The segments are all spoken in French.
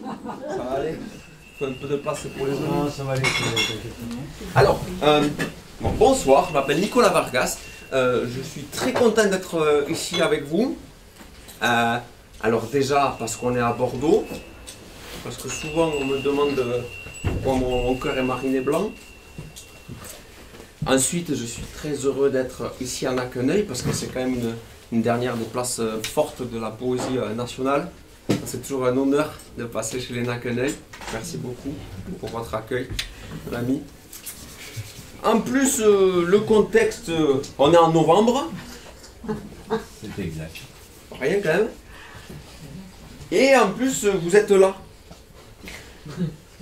Ça va aller? Il faut un peu de place pour les autres. Non, ça va aller. Alors, bonsoir, je m'appelle Nicolas Vargas. Je suis très content d'être ici avec vous. Alors déjà, parce qu'on est à Bordeaux. Parce que souvent, on me demande pourquoi mon cœur est mariné blanc. Ensuite, je suis très heureux d'être ici à Nacqueneuil, parce que c'est quand même une dernière des places fortes de la poésie nationale. C'est toujours un honneur de passer chez les Nacqueneuil. Merci beaucoup pour votre accueil, l'ami. En plus, le contexte, on est en novembre. C'est exact. Rien quand même. Et en plus, vous êtes là.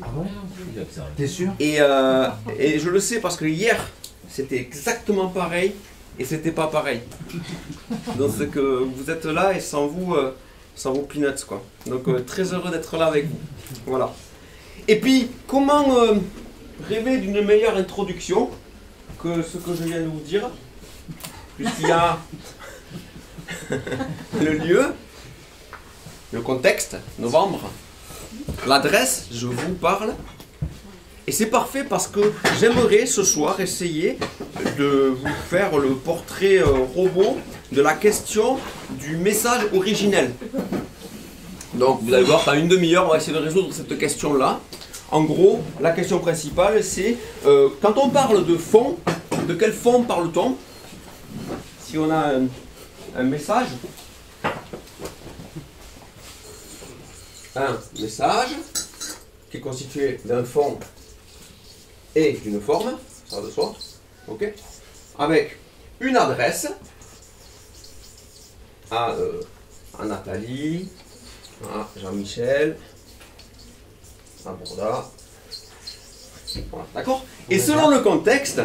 Ah bon? T'es sûr? Et je le sais parce que hier, c'était exactement pareil et c'était pas pareil. Donc c'est que vous êtes là et sans vous peanuts quoi. Donc très heureux d'être là avec vous. Voilà. Et puis, comment rêver d'une meilleure introduction que ce que je viens de vous dire, puisqu'il y a le lieu, le contexte, novembre, l'adresse, je vous parle. Et c'est parfait parce que j'aimerais ce soir essayer de vous faire le portrait robot de la question du message originel. Donc vous allez voir, dans une demi-heure, on va essayer de résoudre cette question-là. En gros, la question principale, c'est quand on parle de fond, de quel fond parle-t-on? Si on a un message, qui est constitué d'un fond et d'une forme, ça va de soi, ok, avec une adresse à Nathalie, à Jean-Michel, à Bourda, voilà, d'accord. Et selon le contexte,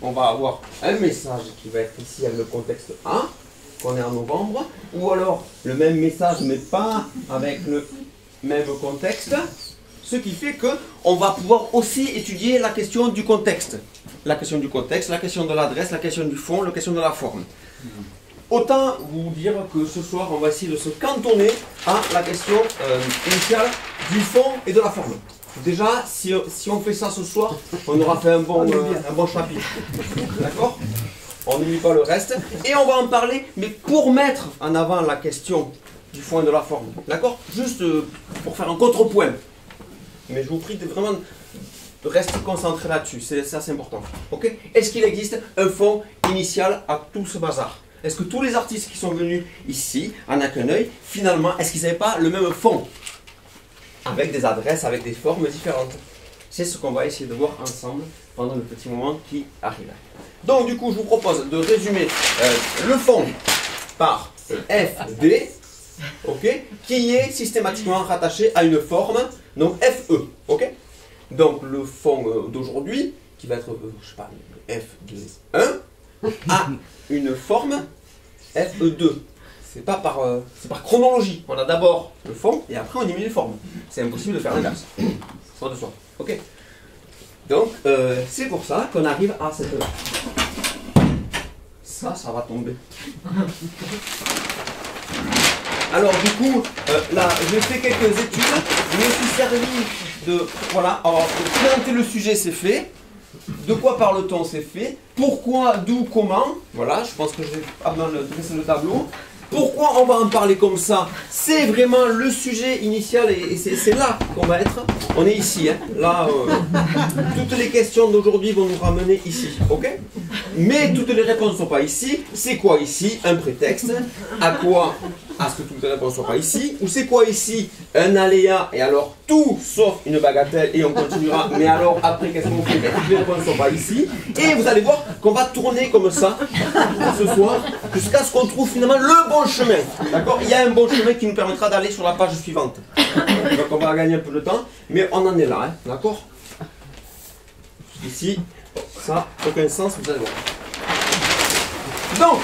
on va avoir un message qui va être ici avec le contexte A, qu'on est en novembre, ou alors le même message mais pas avec le même contexte. Ce qui fait qu'on va pouvoir aussi étudier la question du contexte. La question du contexte, la question de l'adresse, la question du fond, la question de la forme. Autant vous dire que ce soir, on va essayer de se cantonner à la question initiale du fond et de la forme. Déjà, si on fait ça ce soir, on aura fait un bon chapitre. D'accord? On n'oublie pas le reste. Et on va en parler, mais pour mettre en avant la question du fond et de la forme. D'accord? Juste pour faire un contrepoint. Mais je vous prie de vraiment de rester concentré là-dessus, c'est assez important. Ok? Est-ce qu'il existe un fond initial à tout ce bazar? Est-ce que tous les artistes qui sont venus ici, à Nacqueneuil, finalement, est-ce qu'ils n'avaient pas le même fond? Avec des adresses, avec des formes différentes. C'est ce qu'on va essayer de voir ensemble pendant le petit moment qui arrive. Donc du coup, je vous propose de résumer le fond par FD. Ok, qui est systématiquement rattaché à une forme, donc FE, ok. Donc le fond d'aujourd'hui, qui va être, je sais pas, F2, 1, a une forme FE2. C'est pas par chronologie. On a d'abord le fond et après on élimine les formes. C'est impossible de faire l'inverse. Ça va de soi, ok. Donc c'est pour ça qu'on arrive à cette... Ça va tomber. Alors du coup, là, j'ai fait quelques études, je me suis servi de... Voilà, alors, présenter le sujet, c'est fait. De quoi parle-t-on, c'est fait. Pourquoi, d'où, comment. Voilà, je pense que je vais dresser le tableau. Pourquoi on va en parler comme ça? C'est vraiment le sujet initial et c'est là qu'on va être. On est ici, hein. Là, toutes les questions d'aujourd'hui vont nous ramener ici, ok? Mais toutes les réponses ne sont pas ici. C'est quoi ici? Un prétexte. À quoi? À ce que toutes les réponses ne soient pas ici. Ou c'est quoi ici? Un aléa. Et alors tout sauf une bagatelle et on continuera. Mais alors après, qu'est-ce qu'on fait? Toutes les réponses ne sont pas ici. Et vous allez voir qu'on va tourner comme ça ce soir jusqu'à ce qu'on trouve finalement le bon chemin. D'accord? Il y a un bon chemin qui nous permettra d'aller sur la page suivante. Donc on va gagner un peu de temps. Mais on en est là. Hein, d'accord? Ici, ça n'a aucun sens, vous allez voir. Donc,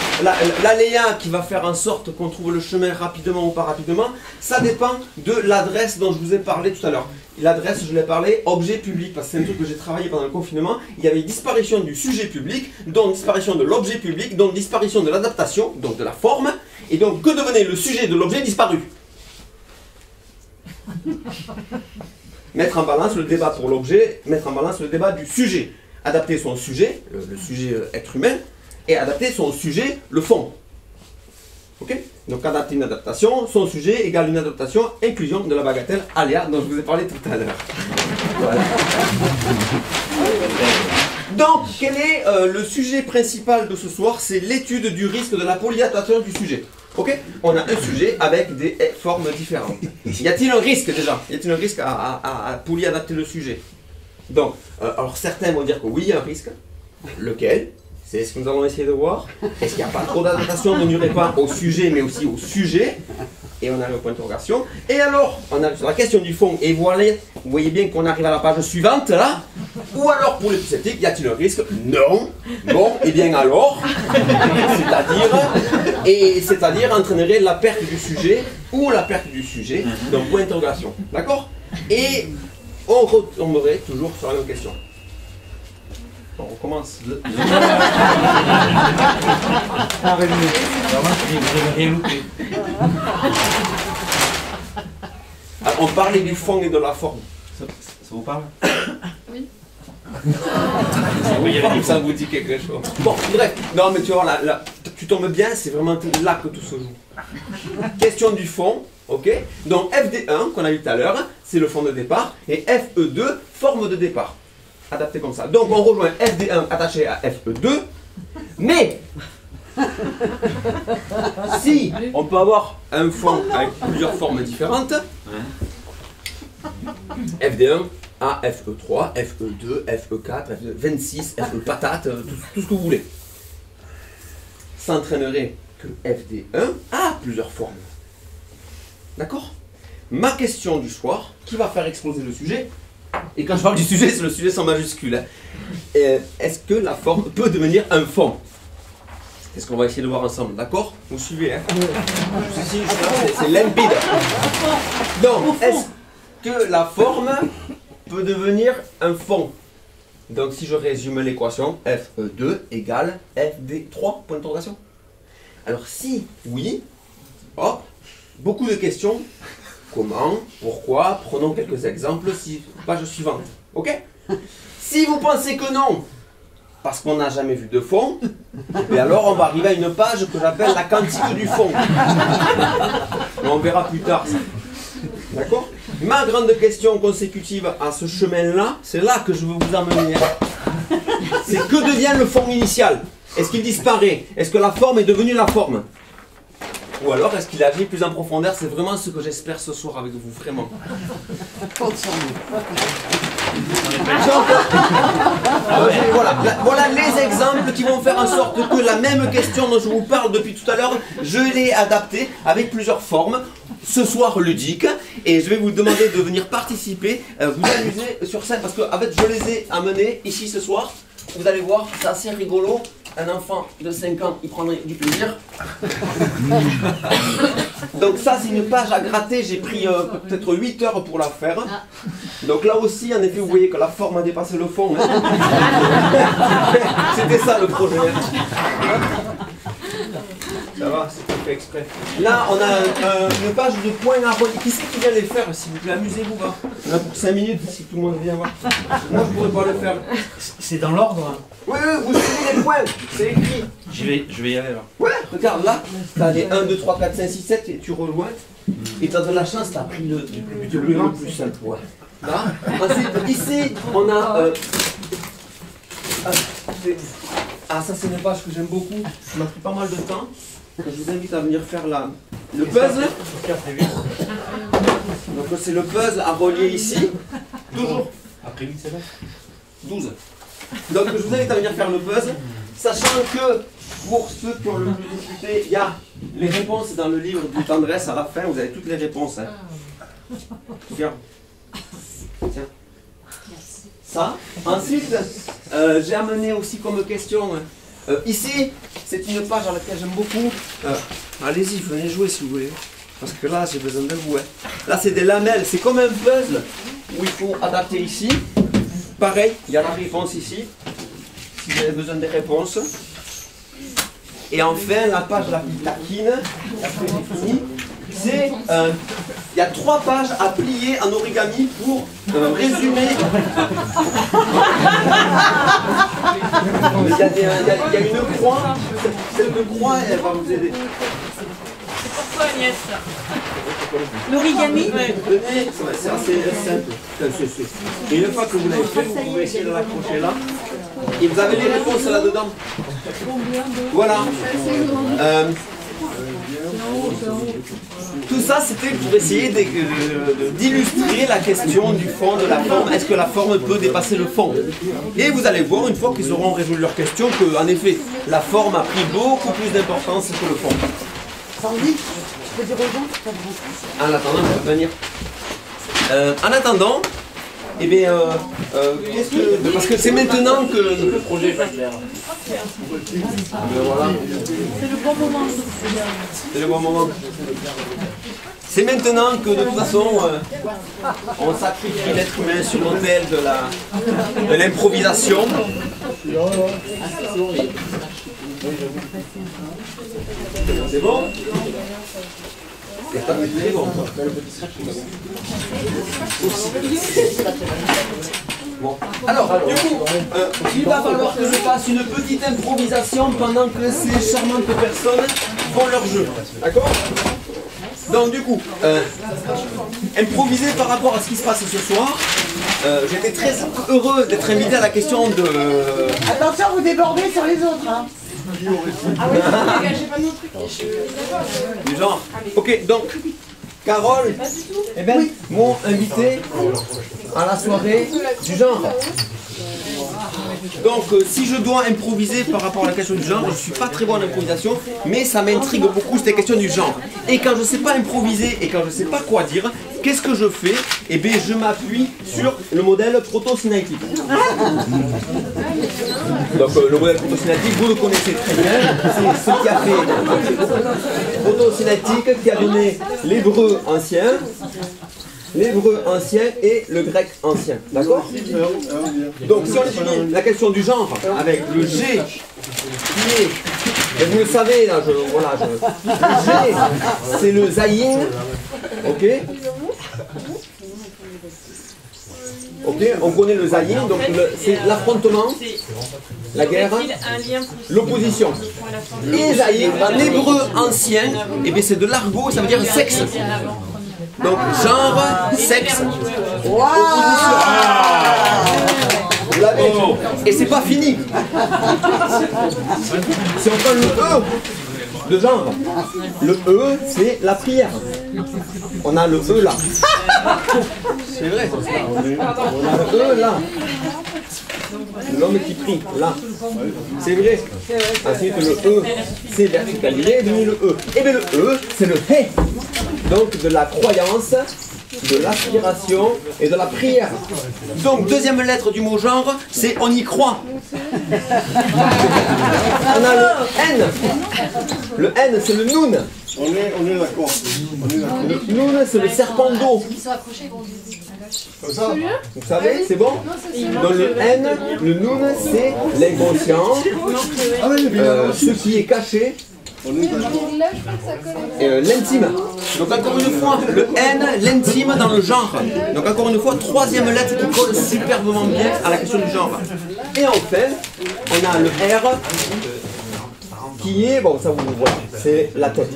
l'aléa qui va faire en sorte qu'on trouve le chemin rapidement ou pas rapidement, ça dépend de l'adresse dont je vous ai parlé tout à l'heure. L'adresse, je l'ai parlé, objet public, parce que c'est un truc que j'ai travaillé pendant le confinement. Il y avait disparition du sujet public, donc disparition de l'objet public, donc disparition de l'adaptation, donc de la forme, et donc que devenait le sujet de l'objet disparu? Mettre en balance le débat pour l'objet, mettre en balance le débat du sujet. Adapter son sujet, le sujet être humain, et adapter son sujet, le fond. Ok? Donc adapter une adaptation, son sujet égale une adaptation, inclusion de la bagatelle aléa dont je vous ai parlé tout à l'heure. Voilà. Donc, quel est le sujet principal de ce soir? C'est l'étude du risque de la polyadaptation du sujet. Ok? On a un sujet avec des formes différentes. Y a-t-il un risque déjà? Y a-t-il un risque à polyadapter le sujet? Donc, alors certains vont dire que oui, il y a un risque. Lequel? C'est ce que nous allons essayer de voir. Est-ce qu'il n'y a pas trop d'adaptation? Ne nuirait pas au sujet, mais aussi au sujet. Et on arrive au point d'interrogation. Et alors, on arrive sur la question du fond. Et voilà, vous voyez bien qu'on arrive à la page suivante, là. Ou alors, pour les plus sceptiques, y a-t-il un risque? Non. Bon, et bien alors, c'est-à-dire entraînerait la perte du sujet ou la perte du sujet. Donc, point d'interrogation. D'accord? Et on retomberait toujours sur la même question. On recommence. Ah, résumé. Vous n'avez rien loupé. Alors, on parlait du fond et de la forme. Ça vous parle? Oui. Ça vous dit quelque chose. Bon, bref. Non, mais tu vois, là, tu tombes bien, c'est vraiment là que tout se joue. Question du fond, ok? Donc, FD1, qu'on a vu tout à l'heure, c'est le fond de départ, et FE2, forme de départ. Adapté comme ça. Donc, on rejoint FD1 attaché à FE2, mais si on peut avoir un fond avec plusieurs formes différentes, FD1 à FE3, FE2, FE4, FE26, FE patate, tout ce que vous voulez. Ça entraînerait que FD1 a plusieurs formes. D'accord? Ma question du soir, qui va faire exploser le sujet? Et quand je parle du sujet, c'est le sujet sans majuscule. Est-ce que la forme peut devenir un fond? C'est ce qu'on va essayer de voir ensemble, d'accord? Vous suivez, hein? C'est limpide. Donc, est-ce que la forme peut devenir un fond? Donc, si je résume l'équation, FE2 égale FD3, point d'interrogation. Alors, si oui, hop, beaucoup de questions. Comment? Pourquoi? Prenons quelques exemples, page suivante. Ok? Si vous pensez que non, parce qu'on n'a jamais vu de fond, et alors on va arriver à une page que j'appelle la quantique du fond. Mais on verra plus tard ça. D'accord? Ma grande question consécutive à ce chemin-là, c'est là que je veux vous emmener. C'est que devient le fond initial? Est-ce qu'il disparaît? Est-ce que la forme est devenue la forme? Ou alors, est-ce qu'il agit plus en profondeur? C'est vraiment ce que j'espère ce soir avec vous, vraiment. Voilà les exemples qui vont faire en sorte que la même question dont je vous parle depuis tout à l'heure, je l'ai adaptée avec plusieurs formes, ce soir ludique, et je vais vous demander de venir participer, vous amuser sur scène, parce que en fait, je les ai amenés ici ce soir. Vous allez voir, c'est assez rigolo. Un enfant de 5 ans, il prendrait du plaisir. Donc ça, c'est une page à gratter. J'ai pris peut-être 8 heures pour la faire. Donc là aussi, en effet, vous voyez que la forme a dépassé le fond. Hein. C'était ça le projet. Ça va, c'est fait exprès. Là, on a une page de points à relier. Qui c'est qui vient les faire, s'il vous plaît? Amusez-vous, va. On a pour 5 minutes, si tout le monde vient voir. Moi, je pourrais pas le faire. C'est dans l'ordre? Oui, vous suivez les points, c'est écrit. Je vais y aller là. Ouais, regarde là, t'as les 1, 2, 3, 4, 5, 6, 7 et tu rejoins. Et t'as de la chance, t'as pris le plus simple. Ouais. Là. Ensuite, ici, on a. Ça, c'est une page que j'aime beaucoup. Ça m'a pris pas mal de temps. Je vous invite à venir faire le puzzle. Donc, c'est le puzzle à relier ici. Toujours. Après 8, c'est là 12. Donc je vous invite à venir faire le puzzle, sachant que pour ceux qui ont le plus discuté, il y a les réponses dans le livre du Tendresse à la fin, vous avez toutes les réponses. Hein. Regarde. Tiens. Ça. Ensuite, j'ai amené aussi comme question, ici, c'est une page à laquelle j'aime beaucoup. Allez-y, venez jouer si vous voulez. Parce que là, j'ai besoin de vous. Hein. Là, c'est des lamelles, c'est comme un puzzle où il faut adapter ici. Pareil, il y a la réponse ici, si vous avez besoin des réponses. Et enfin, la page la plus taquine, la plus définie, c'est il y a 3 pages à plier en origami pour résumer. Il y a une croix. Cette croix, elle va vous aider. C'est pour toi, Agnès. L'origami? C'est assez simple. Et une fois que vous l'avez fait, vous pouvez essayer de l'accrocher là. Et vous avez les réponses là-dedans. Voilà. Tout ça, c'était pour essayer d'illustrer la question du fond, de la forme. Est-ce que la forme peut dépasser le fond? Et vous allez voir, une fois qu'ils auront résolu leur question, qu'en effet, la forme a pris beaucoup plus d'importance que le fond. Sandy, tu peux dire aux gens? En attendant, je vais venir. En attendant, eh bien, parce que c'est maintenant que le projet va clair. Voilà. C'est le bon moment. C'est le bon moment. C'est maintenant que de toute façon, on sacrifie l'être humain sur l'autel de l'improvisation. C'est bon? C'est pas très bon. Bon. Alors, du coup, il va falloir que je fasse une petite improvisation pendant que ces charmantes personnes font leur jeu. D'accord? Donc du coup, improviser par rapport à ce qui se passe ce soir, j'étais très heureux d'être invité à la question de... Attention, vous débordez sur les autres. Hein. Ah oui, dégagez pas mon truc. Du genre. Ok, donc, Carole, eh ben, m'ont invité à la soirée du genre. Donc, si je dois improviser par rapport à la question du genre, je ne suis pas très bon en improvisation, mais ça m'intrigue beaucoup cette question du genre. Et quand je ne sais pas improviser et quand je ne sais pas quoi dire, qu'est-ce que je fais? Eh bien, je m'appuie sur le modèle proto-synaïtique. Donc, le modèle proto-synaïtique, vous le connaissez très bien. C'est ce qui a fait proto-synaïtique, qui a donné l'hébreu ancien. L'hébreu ancien et le grec ancien. D'accord? Donc si on étudie la question du genre avec le G qui est, et vous le savez là, le G c'est le zayin, ok? Ok, on connaît le zayin, donc c'est l'affrontement, la guerre, l'opposition. Et zayin, dans l'hébreu ancien, et bien c'est de l'argot, ça veut dire sexe. Donc, genre, sexe, opposition. Vous l'avez. Et c'est pas fini. Si on prend le E de genre, le E, c'est la prière. On a le E là. C'est vrai. On a le E là. L'homme qui prie, là. C'est vrai. Ensuite, le E, c'est verticalisé, devenu le E. Et bien le E, c'est le He. Donc de la croyance, de l'aspiration et de la prière. Donc deuxième lettre du mot genre, c'est on y croit. On a le N. Le N, c'est le Noun. On est d'accord. Le Noun, c'est le serpent d'eau. Comme ça. Vous savez, c'est bon? Dans le N, le Noun, c'est l'inconscient, ce qui est caché, l'intime. Donc encore une fois, le N, l'intime dans le genre. Donc encore une fois, troisième lettre qui colle superbement bien à la question du genre. Et enfin, on a le R, qui est, bon ça vous le voyez, c'est la tête.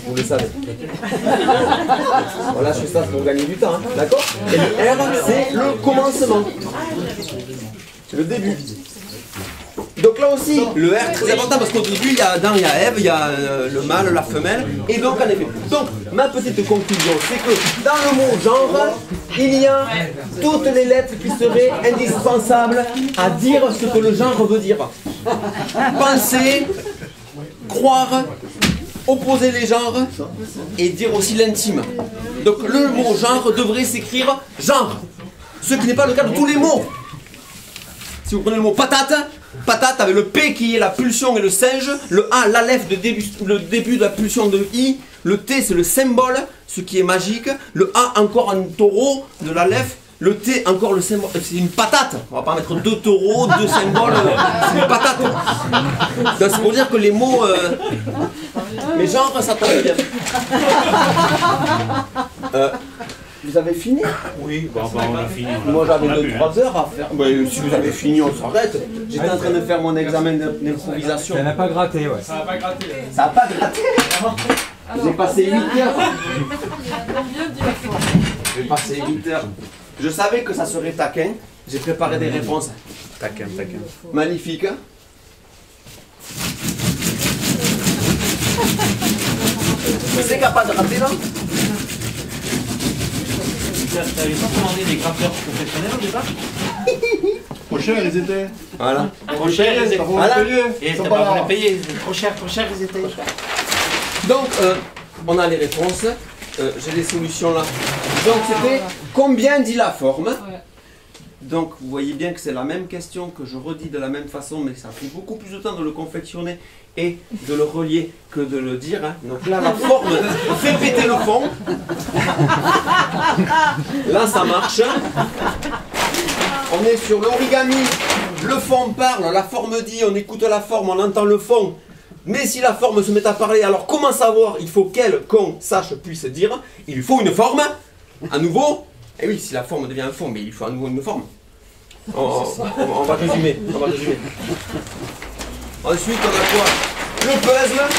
Vous le savez. Voilà, je fais ça pour gagner du temps, hein, d'accord? Et le R, c'est le commencement. C'est le début. Donc là aussi, le R très important parce qu'au début, il y a Adam, il y a Ève, il y a le mâle, la femelle, et donc en effet. Donc, ma petite conclusion, c'est que dans le mot genre, il y a toutes les lettres qui seraient indispensables à dire ce que le genre veut dire. Penser, croire, opposer les genres et dire aussi l'intime. Donc le mot genre devrait s'écrire genre, ce qui n'est pas le cas de tous les mots. Si vous prenez le mot patate, patate avec le P qui est la pulsion et le singe, le A, l'aleph, le début de la pulsion de I, le T c'est le symbole, ce qui est magique, le A encore en taureau de l'aleph, Le T, encore le symbole, c'est une patate. On va pas mettre 2 taureaux, 2 symboles, c'est une patate. Donc c'est pour dire que les mots... mais genre, ça tombe bien. Vous avez fini? Oui, bon, on a fini. Moi j'avais 2-3 heures à faire. Bah, si vous avez fini, on s'arrête. J'étais en train de faire mon examen d'improvisation. Ça n'a pas gratté, ouais. Ça n'a pas gratté. J'ai passé 8 heures. J'ai passé 8 heures. Je savais que ça serait taquin. J'ai préparé des réponses. Taquin. Magnifique. C'est qu'il n'y a pas de raté là? T'avais pas commandé des gratteurs professionnels au départ? Trop cher, ils étaient. Voilà. Trop cher, ils étaient. Voilà. Et Ils sont t'as pas pas là. voulu payer. Trop cher, ils étaient. Donc, on a les réponses. J'ai les solutions là. Donc, c'était combien dit la forme? Donc, vous voyez bien que c'est la même question que je redis de la même façon, mais ça a pris beaucoup plus de temps de le confectionner et de le relier que de le dire. Hein. Donc là, la forme fait péter le fond. Là, ça marche. On est sur l'origami. Le fond parle, la forme dit, on écoute la forme, on entend le fond. Mais si la forme se met à parler, alors comment savoir? Il faut qu'elle, qu'on sache, puisse dire. Il faut une forme. À nouveau. Et oui, si la forme devient un fond, mais il faut à nouveau une forme. On va résumer. Ensuite, on a quoi? Le puzzle.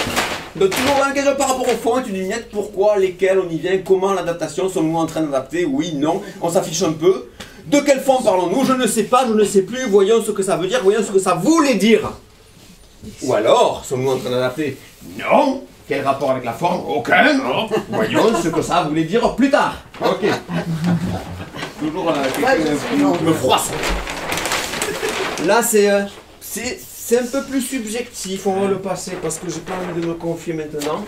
Donc toujours la question par rapport au fond, une vignette, pourquoi, lesquels, on y vient, comment l'adaptation, sommes-nous en train d'adapter? Oui, non, on s'affiche un peu. De quel fond parlons-nous? Je ne sais pas, je ne sais plus, voyons ce que ça veut dire, voyons ce que ça voulait dire. Ou alors, sommes-nous en train d'adapter? Non. Quel rapport avec la forme? Aucun. Non. Voyons ce que ça voulait dire plus tard. Ok. Toujours quelqu'un me froisse. Là, c'est un peu plus subjectif. On va le passer parce que j'ai pas envie de me confier maintenant.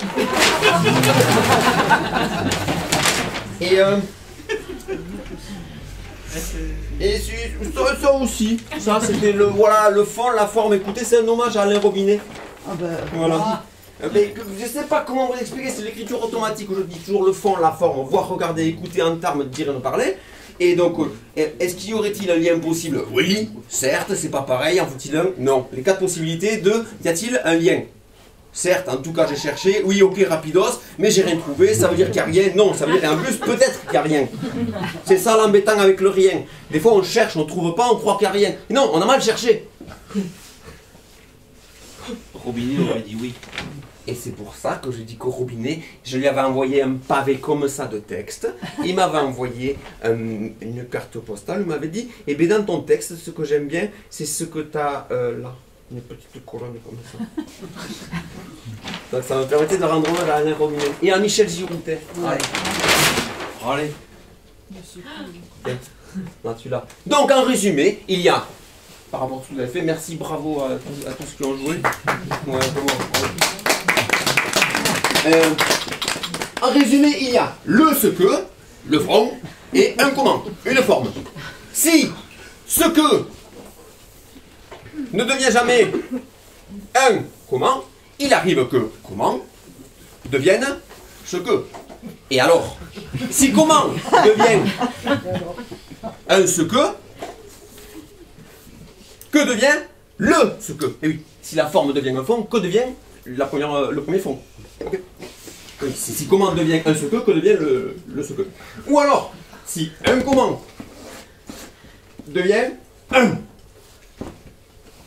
Et ça aussi. Ça, c'était le fond, la forme. Écoutez, c'est un hommage à Alain Robinet. Voilà. Mais je ne sais pas comment vous expliquer, c'est l'écriture automatique où je dis toujours le fond, la forme, voir, regarder, écouter, entendre, dire et nous parler. Et donc, est-ce qu'il y aurait-il un lien possible? Oui, certes, c'est pas pareil, en faut-il un? Non. Les 4 possibilités de, y a-t-il un lien? Certes, en tout cas j'ai cherché, oui ok rapidos, mais j'ai rien trouvé, ça veut dire qu'il n'y a rien? Non, ça veut dire qu'en plus peut-être qu'il n'y a rien. C'est ça l'embêtant avec le rien. Des fois on cherche, on ne trouve pas, on croit qu'il n'y a rien. Non, on a mal cherché. Robinet aurait dit oui. Et c'est pour ça que je dis qu'au Robinet, je lui avais envoyé un pavé comme ça de texte. Il m'avait envoyé une carte postale, il m'avait dit, eh bien dans ton texte, ce que j'aime bien, c'est ce que tu as là. Une petite colonne comme ça. Donc ça me permettait de rendre hommage à Alain Robinet. Et à Michel Giroutet. Allez. Là, tu l'as. Donc en résumé, il y a, par rapport à ce que vous avez fait, merci, bravo à tous qui ont joué. Ouais, en résumé, il y a le ce que, le fond, et un comment, une forme. Si ce que ne devient jamais un comment, il arrive que comment devienne ce que. Et alors, si comment devient un ce que devient le ce que? Et oui, si la forme devient un fond, que devient le premier fond? Okay. Oui, si comment devient un ce que devient le ce que? Ou alors, si un comment devient un.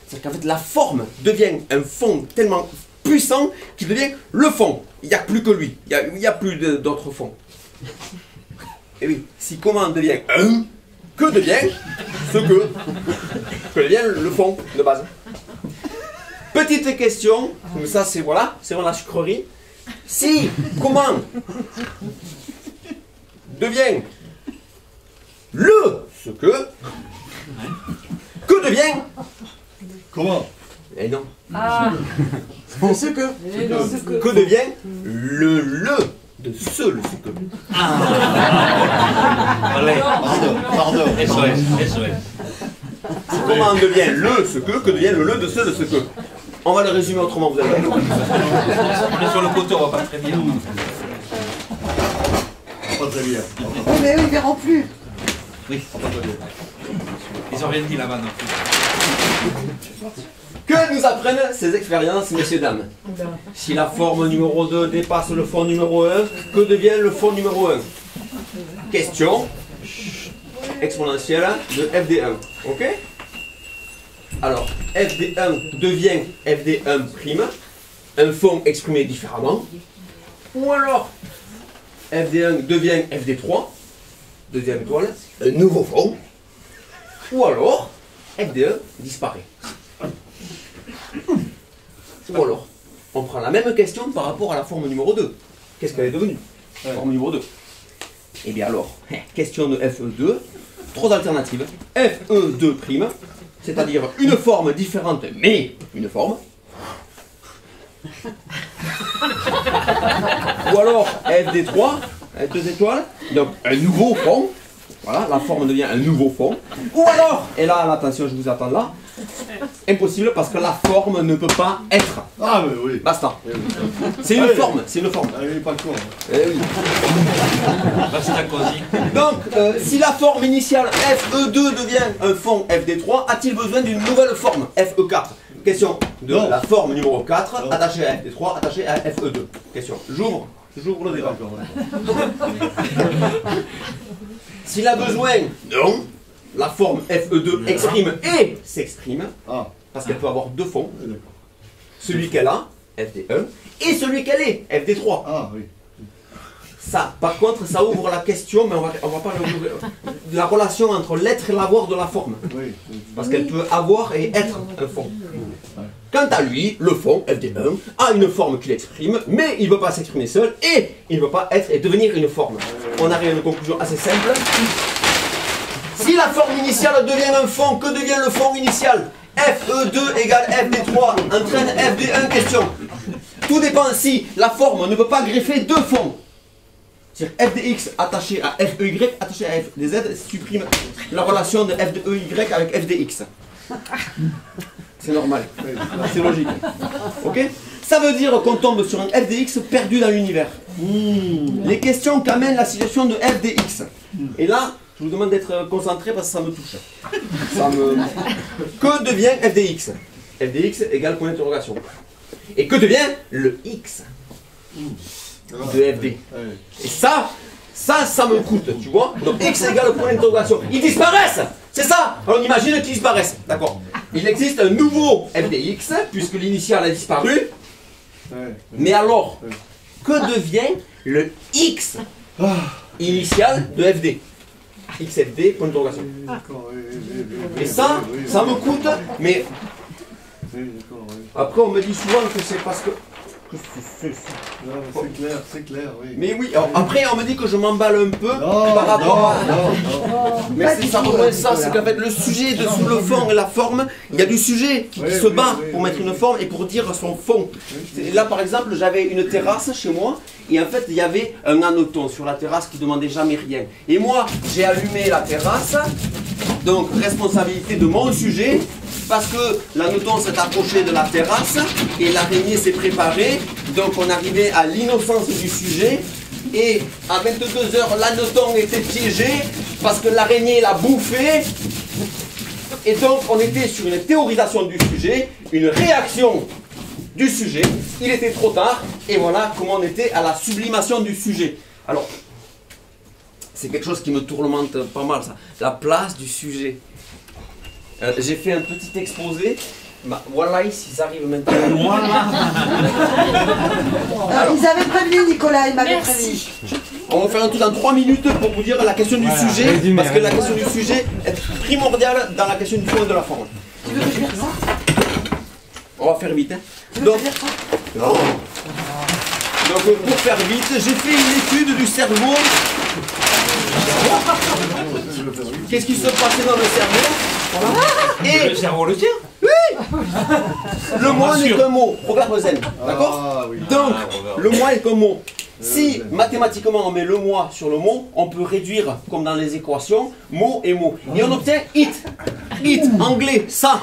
C'est-à-dire qu'en fait, la forme devient un fond tellement puissant qu'il devient le fond. Il n'y a plus que lui. Il n'y a plus d'autres fonds. Et oui, si comment devient un, que devient ce que devient le fond de base. Petite question, mais ça c'est voilà, c'est vraiment la sucrerie. Si comment devient le ce que devient Comment? Eh non. Ah, Ce que. Que devient le de ce le ce que. Allez, Pardon. SOS. Comment devient le ce que devient le de ce le ce que. On va le résumer autrement, vous allez voir. On est sur le côté, on va pas très bien. Pas très bien. Oui, mais eux, ils verront plus. Oui. Ils ont rien dit là-bas non plus. Que nous apprennent ces expériences, messieurs, dames? Si la forme numéro 2 dépasse le fond numéro 1, que devient le fond numéro 1? Question exponentielle de fd1. Ok? Alors, fd1 devient fd1', un fond exprimé différemment. Ou alors, fd1 devient fd3, deuxième étoile, un nouveau fond. Ou alors, fd1 disparaît. Ou alors, on prend la même question par rapport à la forme numéro 2. Qu'est-ce qu'elle est devenue? Forme numéro 2. Et bien alors, question de FE2, 3 alternatives. FE2', c'est-à-dire une forme différente, mais une forme. Ou alors FD3, 2 étoiles, donc un nouveau fond. Voilà, la forme devient un nouveau fond. Ou alors, et là, attention, je vous attends là, impossible parce que la forme ne peut pas être. Ah, mais oui. Basta. Oui, oui. C'est une forme, c'est une forme. Ah, il est pas con. Eh oui. Basta così. Donc, si la forme initiale FE2 devient un fond FD3, a-t-il besoin d'une nouvelle forme FE4? Question de Non. la forme numéro 4 Non. attachée à FD3, attachée à FE2. Question. J'ouvre le débat. D'accord, d'accord. S'il a besoin, non, la forme FE2 exprime et s'exprime, Ah, parce qu'elle peut avoir deux fonds, d'accord. celui qu'elle a, FD1, et celui qu'elle est, FD3. Ah, oui. Ça, par contre, ça ouvre la question, mais on va pas l'ouvrir, de la relation entre l'être et l'avoir de la forme. Oui. Parce qu'elle peut avoir et être un fond. Quant à lui, le fond, FD1, a une forme qu'il exprime, mais il ne veut pas s'exprimer seul, et il ne veut pas être et devenir une forme. On arrive à une conclusion assez simple. Si la forme initiale devient un fond, que devient le fond initial? FE2 égale FD3 entraîne FD1 question. Tout dépend si la forme ne peut pas greffer deux fonds. C'est-à-dire FDX attaché à FEY attaché à FDZ supprime la relation de FDEY avec FDX. C'est normal, c'est logique. Ok? Ça veut dire qu'on tombe sur un FDX perdu dans l'univers. Les questions qu'amène la situation de FDX. Et là, je vous demande d'être concentré parce que ça me touche. Que devient FDX? FDX égale point d'interrogation. Et que devient le X de FD? Et ça me coûte, tu vois? Donc X égale point d'interrogation. Ils disparaissent! C'est ça! Alors on imagine qu'ils disparaissent, d'accord? Il existe un nouveau FDX, puisque l'initial a disparu. Mais alors, que devient le X initial de FD? XFD, point d'interrogation. Et ça me coûte, mais après on me dit souvent que c'est parce que... C'est clair, oui. Mais oui, alors, après on me dit que je m'emballe un peu Non, par rapport à... non. Mais c'est ça, rejoint ça, c'est qu'en fait le sujet de sous le fond et la forme, il y a du sujet qui se bat pour mettre une forme et pour dire son fond. Là par exemple, j'avais une terrasse chez moi et en fait il y avait un hanneton sur la terrasse qui demandait jamais rien. Et moi j'ai allumé la terrasse, donc responsabilité de mon sujet, parce que l'hanneton s'est approché de la terrasse et l'araignée s'est préparée, donc on arrivait à l'innocence du sujet. Et à 22h, l'hanneton était piégé parce que l'araignée l'a bouffé. Et donc, on était sur une théorisation du sujet, une réaction du sujet. Il était trop tard. Et voilà comment on était à la sublimation du sujet. Alors, c'est quelque chose qui me tourmente pas mal, ça. La place du sujet. J'ai fait un petit exposé. Bah, voilà, ils arrivent maintenant. Alors, ils avaient prévenu, Nicolas, il m'avait prévenu. Merci. On va faire un tout dans 3 minutes pour vous dire la question du sujet, résumé, parce que la question du sujet est primordiale dans la question du fond et de la forme. Tu veux que je lire ça? On va faire vite. Hein. Tu veux Donc, que je lire ça? non. Donc pour faire vite, j'ai fait une étude du cerveau. Qu'est-ce qui se passait dans le cerveau? Voilà. Et Le cerveau le tien. le moi n'est qu'un mot, proverbe zen, d'accord? Ah, oui. Donc, le moi est qu'un mot. Si mathématiquement on met le moi sur le mot, on peut réduire, comme dans les équations, mot et mot. Et on obtient it. It, anglais, ça.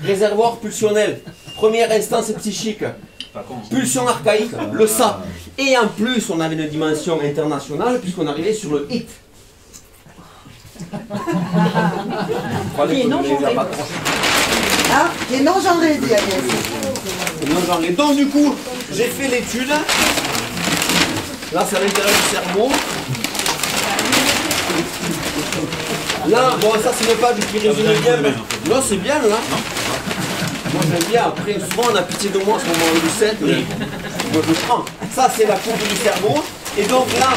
Réservoir pulsionnel. Première instance psychique. Pulsion archaïque, le ça. Et en plus, on avait une dimension internationale puisqu'on arrivait sur le it. Qui est non-genré. Ah, qui est non-genré, dit Agnès. Non-genré. Donc du coup, j'ai fait l'étude. Là, c'est à l'intérieur du cerveau. Là, bon, ça c'est une page qui résume bien. Mais... Non, c'est bien là. Moi j'aime bien. Après, souvent on a pitié de moi en ce moment du 7, mais moi je prends. Ça c'est la courbe du cerveau. Et donc là,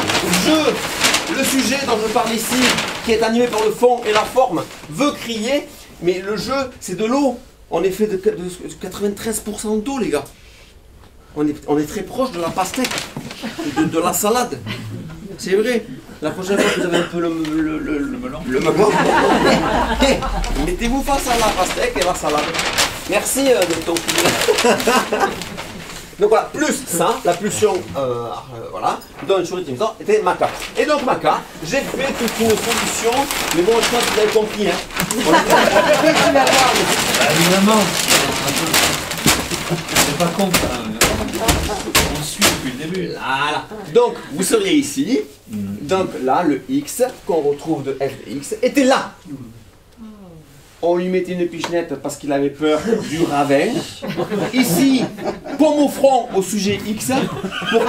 le sujet dont je parle ici, qui est animé par le fond et la forme, veut crier, mais le jeu c'est de l'eau. On est fait de 93% d'eau, les gars. On est très proche de la pastèque, de la salade. C'est vrai. La prochaine fois que vous avez un peu le melon, mettez-vous face à la pastèque et la salade. Merci de ton Donc voilà, plus ça, la pulsion, voilà, donne sur l'utilisant, était Maca. Et donc Maca, j'ai fait toute une solution, mais bon, je pense que vous avez compris. Hein. Évidemment. C'est pas con, ça. On suit depuis le début. Voilà. Donc, vous seriez ici. Donc là, le X qu'on retrouve de f de x était là. On lui mettait une pichenette parce qu'il avait peur du ravin. Ici, paume au front au sujet X pour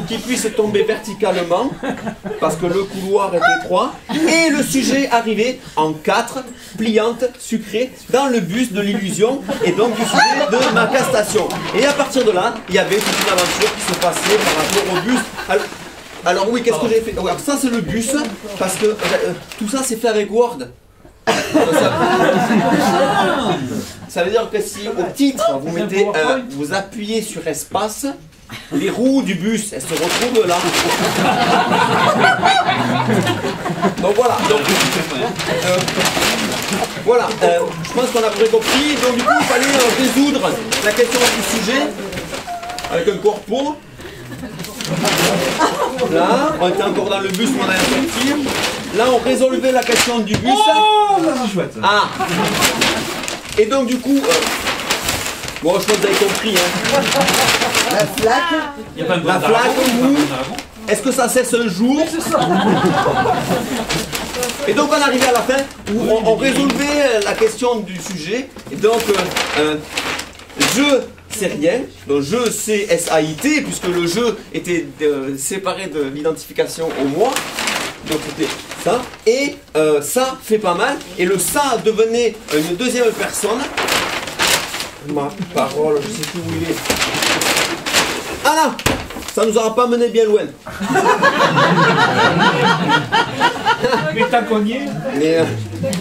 qu'il puisse tomber verticalement parce que le couloir est étroit. Et le sujet arrivait en 4 pliantes sucrées dans le bus de l'illusion et donc du sujet de Maca Station. Et à partir de là, il y avait toute une aventure qui se passait par rapport au bus. Alors oui, qu'est-ce que j'ai fait? Alors, ça c'est le bus, parce que tout ça c'est fait avec Word. Ça veut dire que si au titre vous mettez, vous appuyez sur espace, les roues du bus elles se retrouvent là. Donc voilà. Donc, voilà. Je pense qu'on a bien compris. Donc du coup il fallait résoudre la question du sujet avec un corpo. Là, on était encore dans le bus, mais on allait sortir. Là, on résolvait la question du bus. Oh, c'est chouette. Ah. Et donc, du coup, bon, je pense que vous avez compris. Hein. La flaque. Il y a pas de La flaque, est-ce que ça cesse un jour? Et donc, on arrivait à la fin où on résolvait la question du sujet. Et donc, je sais rien, donc je c'est SAIT, puisque le jeu était séparé de l'identification au moi. Donc c'était ça. Et ça fait pas mal. Et le ça devenait une deuxième personne. Ma parole, je sais plus où il est. Ah là! Ça nous aura pas mené bien loin. Mais t'as cogné. Mais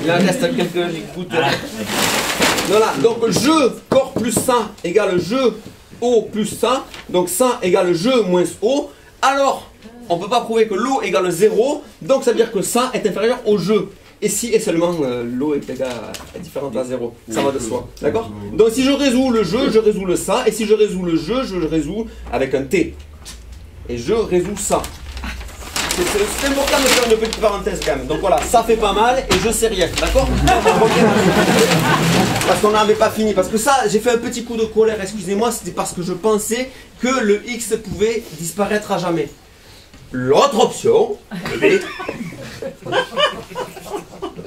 il en reste quelques gouttes. Voilà, donc je corps plus ça égale je O plus ça. Donc ça égale je moins O. Alors, on ne peut pas prouver que l'eau égale 0. Donc ça veut dire que ça est inférieur au je. Et si et seulement l'eau est différente à 0. Ça va de soi. D'accord? Donc si je résous le je résous le ça. Et si je résous le je résous avec un T. Et je résous ça. C'est important de faire une petite parenthèse quand même. Donc voilà, ça fait pas mal et je sais rien. D'accord? Parce qu'on n'avait pas fini. Parce que ça, j'ai fait un petit coup de colère, excusez-moi, c'était parce que je pensais que le X pouvait disparaître à jamais. L'autre option, le B.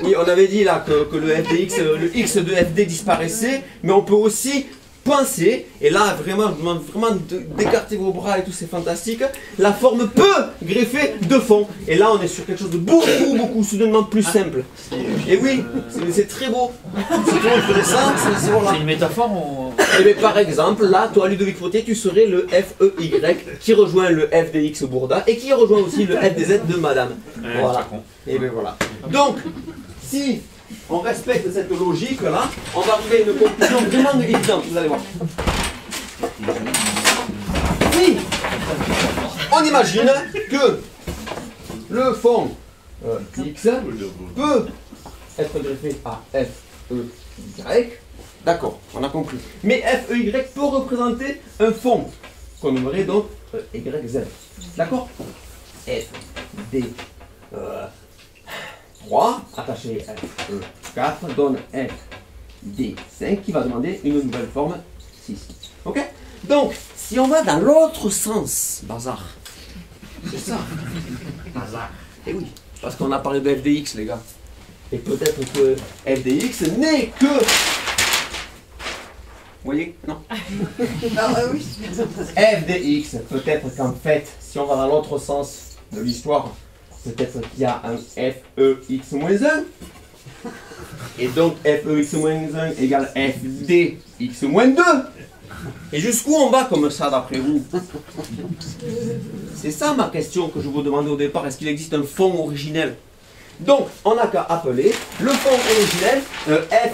Oui, on avait dit là que le FDX, le X de FD disparaissait, mais on peut aussi penser, et là vraiment d'écarter vos bras et tout, c'est fantastique, la forme peut greffer de fond. Et là on est sur quelque chose de beaucoup soudainement plus simple. Et oui, c'est très beau. Si tout le monde faisait ça, c'est voilà. C'est une métaphore ou... Et bien, par exemple, là, toi Ludovic Fauté, tu serais le FEY qui rejoint le FDX Bourda et qui rejoint aussi le FDZ de Madame. Voilà. Et bien voilà. Donc, si on respecte cette logique-là, on va arriver à une conclusion vraiment évidente, vous allez voir. Si on imagine que le fond X peut être greffé à FEY, d'accord, on a compris. Mais FEY peut représenter un fond, qu'on nommerait donc YZ. D'accord? F, D, 3, attaché F4, donne F, D5, qui va demander une nouvelle forme 6. Ok? Donc, si on va dans l'autre sens, bazar, C'est ça. Et oui, parce qu'on a parlé de f de x, les gars. Et peut-être que f de x n'est que... Vous voyez? Non. Oui. F de x, peut-être qu'en fait, si on va dans l'autre sens de l'histoire, peut-être qu'il y a un f e x moins 1. Et donc f e x moins 1 égale f d x moins 2. Et jusqu'où on va comme ça d'après vous? C'est ça ma question que je vous demandais au départ. Est-ce qu'il existe un fond originel? Donc, on n'a qu'à appeler le fond originel f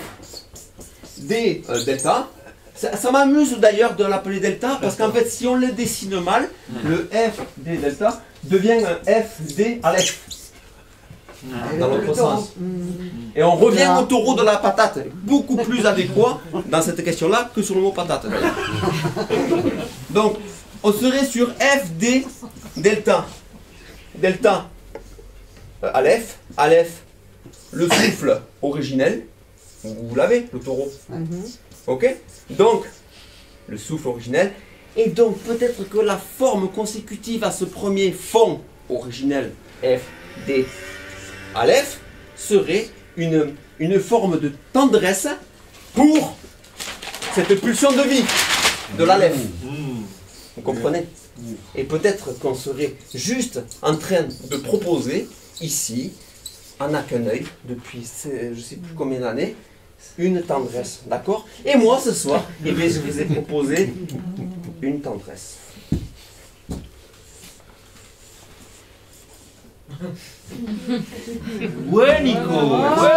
d delta. Ça m'amuse d'ailleurs de l'appeler delta, parce qu'en fait, si on le dessine mal, le f d delta devient un f d à l'f. Dans l'autre sens. Et on revient au taureau de la patate, beaucoup plus adéquat dans cette question-là que sur le mot patate. Donc, on serait sur f d delta. Delta aleph, aleph, le souffle originel, vous l'avez, le taureau. Ok? Donc, le souffle originel, et donc peut-être que la forme consécutive à ce premier fond originel, f, d, aleph, serait une forme de tendresse pour cette pulsion de vie de l'aleph. Vous comprenez? Et peut-être qu'on serait juste en train de proposer ici, en n'a qu'un œil, depuis je ne sais plus combien d'années, une tendresse, d'accord? Et moi ce soir, eh bien, je vous ai proposé une tendresse. Ouais, Nico. Ouais.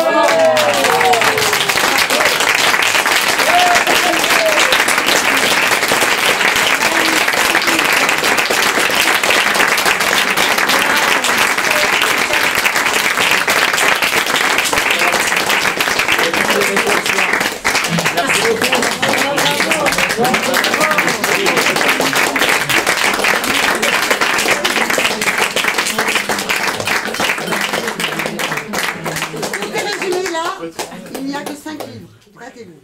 Il n'y a que 5 livres. Prêtez-vous.